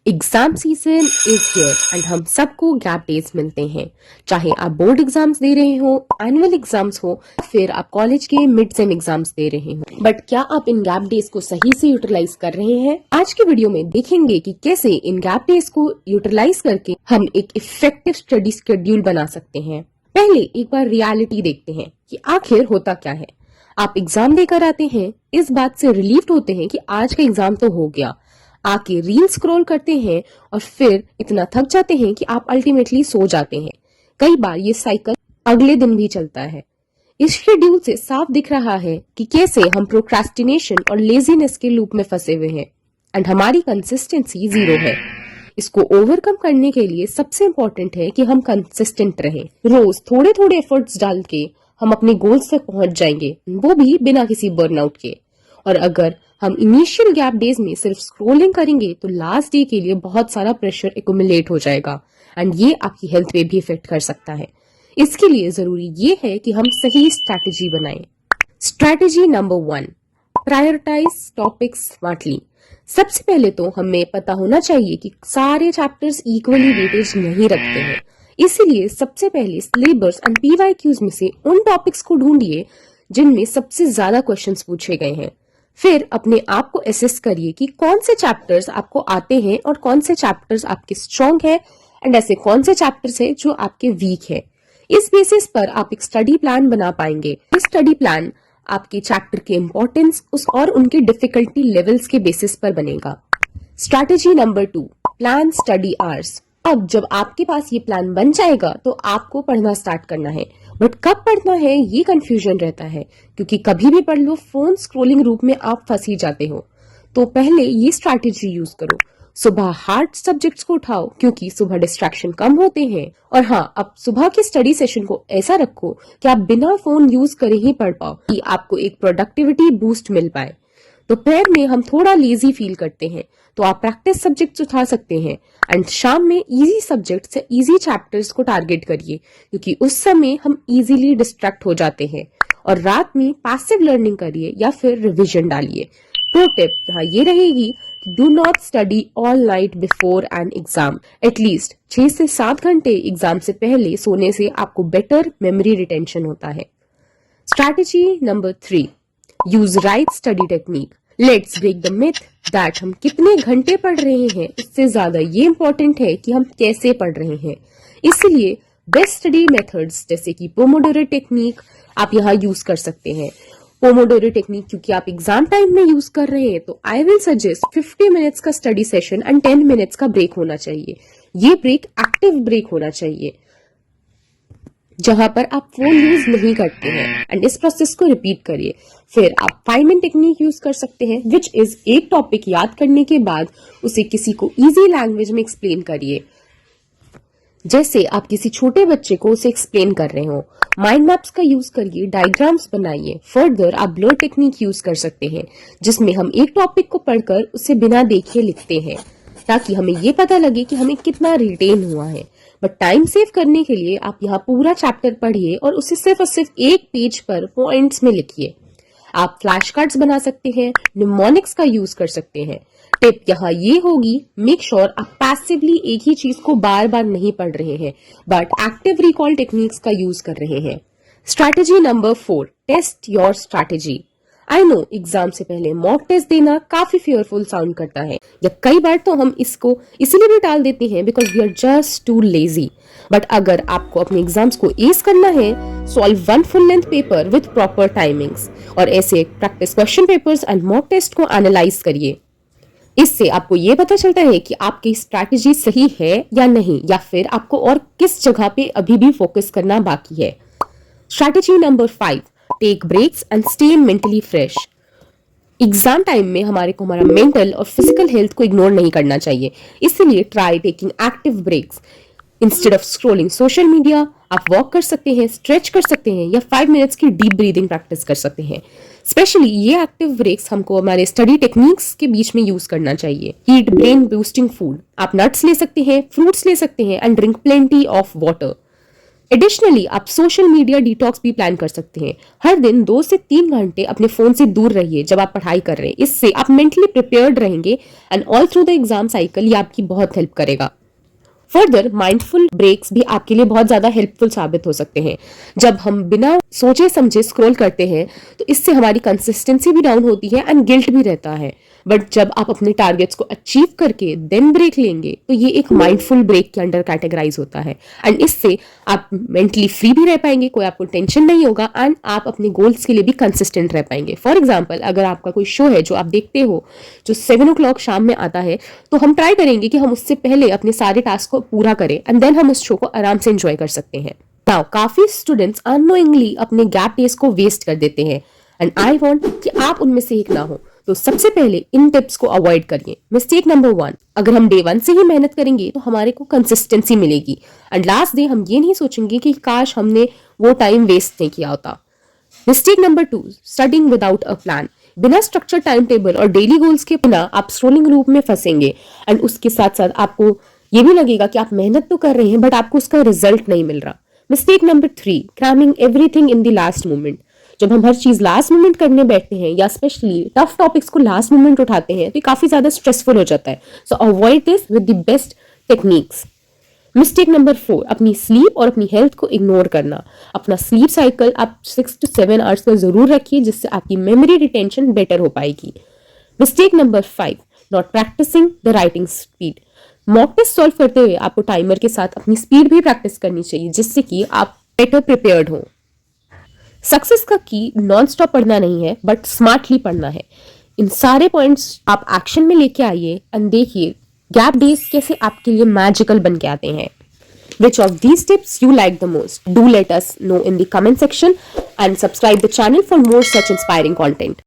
Exam season is here and हम सबको gap days मिलते हैं। चाहे आप बोर्ड एग्जाम्स दे रहे हो, एनुअल एग्जाम्स हो, फिर आप कॉलेज के मिड सेम एग्जाम्स दे रहे हो, बट क्या आप इन गैप डेज को सही से यूटिलाइज कर रहे हैं? आज के वीडियो में देखेंगे कि कैसे इन गैप डेज को यूटिलाइज करके हम एक इफेक्टिव स्टडी शेड्यूल बना सकते हैं। पहले एक बार रियलिटी देखते हैं कि आखिर होता क्या है। आप एग्जाम देकर आते हैं, इस बात से रिलीव्ड होते हैं कि आज का एग्जाम तो हो गया, आके रील स्क्रॉल करते हैं और फिर इतना थक जाते हैं कि आप अल्टीमेटली सो जाते हैं। कई बार ये साइकिल अगले दिन भी चलता है। इस शेड्यूल से साफ दिख रहा है कि कैसे हम प्रोक्रास्टिनेशन और लेजीनेस के लूप में फंसे हुए हैं एंड हमारी कंसिस्टेंसी जीरो है। इसको ओवरकम करने के लिए सबसे इम्पोर्टेंट है कि हम कंसिस्टेंट रहें। रोज थोड़े थोड़े एफर्ट्स डाल के हम अपने गोल्स तक पहुंच जाएंगे, वो भी बिना किसी बर्नआउट के। और अगर हम इनिशियल गैप डेज में सिर्फ स्क्रोलिंग करेंगे तो लास्ट डे के लिए बहुत सारा प्रेशर एक्यूमुलेट हो जाएगा एंड ये आपकी हेल्थ पे भी इफेक्ट कर सकता है। इसके लिए जरूरी ये है कि हम सही स्ट्रैटेजी बनाएं। Strategy number 1, prioritise topics smartly. सबसे पहले तो हमें पता होना चाहिए कि सारे चैप्टर्स इक्वली वेटेज नहीं रखते हैं, इसीलिए सबसे पहले सिलेबस एंड PYQs में से उन टॉपिक्स को ढूंढिए जिनमें सबसे ज्यादा क्वेश्चंस पूछे गए हैं। फिर अपने आप को असेस करिए कि कौन से चैप्टर्स आपको आते हैं और कौन से चैप्टर्स आपके स्ट्रॉन्ग है एंड ऐसे कौन से चैप्टर्स है जो आपके वीक है। इस बेसिस पर आप एक स्टडी प्लान बना पाएंगे। इस स्टडी प्लान आपके चैप्टर के इम्पोर्टेंस और उनके डिफिकल्टी लेवल्स के बेसिस पर बनेगा। Strategy number 2, plan study hours. अब जब आपके पास ये प्लान बन जाएगा तो आपको पढ़ना स्टार्ट करना है, बट कब पढ़ना है ये कंफ्यूजन रहता है क्योंकि कभी भी पढ़ लो, फोन स्क्रोलिंग रूप में आप फंस ही जाते हो। तो पहले ये स्ट्रैटेजी यूज करो, सुबह हार्ड सब्जेक्ट्स को उठाओ क्योंकि सुबह डिस्ट्रैक्शन कम होते हैं। और हाँ, अब सुबह के स्टडी सेशन को ऐसा रखो कि आप बिना फोन यूज करे ही पढ़ पाओ, कि आपको एक प्रोडक्टिविटी बूस्ट मिल पाए। दोपहर में हम थोड़ा लेजी फील करते हैं तो आप प्रैक्टिस सब्जेक्ट्स उठा सकते हैं एंड शाम में इजी सब्जेक्ट से इजी चैप्टर्स को टारगेट करिए क्योंकि उस समय हम इजीली डिस्ट्रैक्ट हो जाते हैं। और रात में पैसिव लर्निंग करिए या फिर रिवीजन डालिए। प्रो टिप यहाँ ये रहेगी, do not study all night before an exam. At least 6 से 7 घंटे एग्जाम से पहले सोने से आपको बेटर मेमोरी रिटेंशन होता है। Strategy number 3, use right study technique. Let's break the myth that हम कितने घंटे पढ़ रहे हैं उससे ज्यादा ये इंपॉर्टेंट है कि हम कैसे पढ़ रहे हैं। इसलिए बेस्ट स्टडी मेथड्स जैसे कि पोमोडोरो टेक्निक आप यहाँ यूज कर सकते हैं। पोमोडोरो टेक्निक क्योंकि आप एग्जाम टाइम में यूज कर रहे हैं तो आई विल सजेस्ट 50 मिनट्स का स्टडी सेशन एंड 10 मिनट्स का ब्रेक होना चाहिए। ये ब्रेक एक्टिव ब्रेक होना चाहिए जहां पर आप फोन यूज नहीं करते हैं एंड इस प्रोसेस को रिपीट करिए। फिर आप फाइनमेंट टेक्निक यूज कर सकते हैं, विच इज एक टॉपिक याद करने के बाद उसे किसी को इजी लैंग्वेज में एक्सप्लेन करिए, जैसे आप किसी छोटे बच्चे को उसे एक्सप्लेन कर रहे हो। माइंड मैप्स का यूज करिए, डायग्राम्स बनाइए। फर्दर आप ब्लर टेक्निक यूज कर सकते हैं जिसमें हम एक टॉपिक को पढ़कर उसे बिना देखे लिखते हैं ताकि हमें ये पता लगे कि हमें कितना रिटेन हुआ है। बट टाइम सेव करने के लिए आप यहाँ पूरा चैप्टर पढ़िए और उसे सिर्फ और सिर्फ एक पेज पर पॉइंट्स में लिखिए। आप फ्लैश कार्ड्स बना सकते हैं, निमोनिक्स का यूज कर सकते हैं। टिप यहाँ ये होगी, मेक श्योर आप पैसिवली एक ही चीज को बार बार नहीं पढ़ रहे हैं बट एक्टिव रिकॉल टेक्निक्स का यूज कर रहे हैं। Strategy number 4, test your strategy. I know exam से पहले मॉक टेस्ट देना काफी फेयरफुल साउंड करता है या कई बार तो हम इसको इसलिए भी टाल देते हैं because we are just too lazy. But अगर आपको अपने एग्जाम्स को एस करना है, solve 1 full length paper with proper timings और ऐसे practice question papers and mock test को एनालाइज करिए। इससे आपको ये पता चलता है कि आपकी स्ट्रैटेजी सही है या नहीं, या फिर आपको और किस जगह पे अभी भी फोकस करना बाकी है। Strategy number 5, take breaks and stay mentally fresh. Exam time में हमारा मेंटल और फिजिकल हेल्थ को इग्नोर नहीं करना चाहिए, इसलिए try taking active breaks. Instead of scrolling social media आप वॉक कर सकते हैं, स्ट्रेच कर सकते हैं या 5 मिनट्स की डीप ब्रीदिंग प्रैक्टिस कर सकते हैं। स्पेशली ये एक्टिव ब्रेक्स हमको हमारे स्टडी टेक्निक्स के बीच में यूज करना चाहिए। ईट ब्रेन बूस्टिंग फूड, आप नट्स ले सकते हैं, फ्रूट्स ले सकते हैं and drink plenty of water. Additionally आप सोशल मीडिया डिटॉक्स भी प्लान कर सकते हैं। हर दिन 2 से 3 घंटे अपने फोन से दूर रहिए जब आप पढ़ाई कर रहे हैं। इससे आप मेंटली प्रिपेयर्ड रहेंगे and all through the exam cycle ये आपकी बहुत हेल्प करेगा। फर्दर माइंडफुल ब्रेक्स भी आपके लिए बहुत ज्यादा हेल्पफुल साबित हो सकते हैं। जब हम बिना सोचे समझे स्क्रॉल करते हैं तो इससे हमारी कंसिस्टेंसी भी डाउन होती है एंड गिल्ट भी रहता है। बट जब आप अपने टारगेट्स को अचीव करके देन ब्रेक लेंगे तो ये एक माइंडफुल ब्रेक के अंडर कैटेगराइज होता है एंड इससे आप मेंटली फ्री भी रह पाएंगे, कोई आपको टेंशन नहीं होगा एंड आप अपने गोल्स के लिए भी कंसिस्टेंट रह पाएंगे। फॉर एग्जाम्पल, अगर आपका कोई शो है जो आप देखते हो जो 7 o'clock शाम में आता है, तो हम ट्राई करेंगे कि हम उससे पहले अपने सारे टास्क को पूरा करें एंड देन हम उस शो को आराम से एंजॉय कर सकते हैं। नाउ काफी स्टूडेंट्स अननोइंगली अपने गैप डेज को वेस्ट कर देते हैं एंड आई वांट कि आप उनमें से एक ना हो। तो सबसे पहले इन टिप्स को अवॉइड करिए। मिस्टेक नंबर 1, अगर हम डे 1 से ही मेहनत करेंगे तो हमारे को कंसिस्टेंसी मिलेगी एंड लास्ट डे हम ये नहीं सोचेंगे कि काश हमने वो टाइम वेस्ट नहीं किया होता। Mistake number 2, studying without a plan. बिना स्ट्रक्चर टाइम टेबल और डेली गोल्स के बिना आप स्क्रोलिंग लूप में फंसेंगे एंड उसके साथ साथ आपको ये भी लगेगा कि आप मेहनत तो कर रहे हैं बट आपको उसका रिजल्ट नहीं मिल रहा। Mistake number 3, cramming everything in the last moment. जब हम हर चीज लास्ट मोमेंट करने बैठते हैं या स्पेशली टफ टॉपिक्स को लास्ट मोमेंट उठाते हैं तो काफी ज्यादा स्ट्रेसफुल हो जाता है। सो avoid this with the best techniques. Mistake number 4, अपनी स्लीप और अपनी हेल्थ को इग्नोर करना। अपना स्लीप साइकिल आप 6 to 7 आवर्स का जरूर रखिए जिससे आपकी मेमोरी रिटेंशन बेटर हो पाएगी। Mistake number 5, not practising the writing speed. Mock test solve करते हुए आपको टाइमर के साथ अपनी स्पीड भी प्रैक्टिस करनी चाहिए जिससे कि आप बेटर प्रिपेयर्ड हो। सक्सेस का की नॉन स्टॉप पढ़ना नहीं है बट स्मार्टली पढ़ना है। इन सारे पॉइंट्स आप एक्शन में लेके आइए एंड देखिए गैप डेज कैसे आपके लिए मैजिकल बन के आते हैं। Which of these tips you like the most? Do let us know in the comment section and subscribe the channel for more such inspiring content.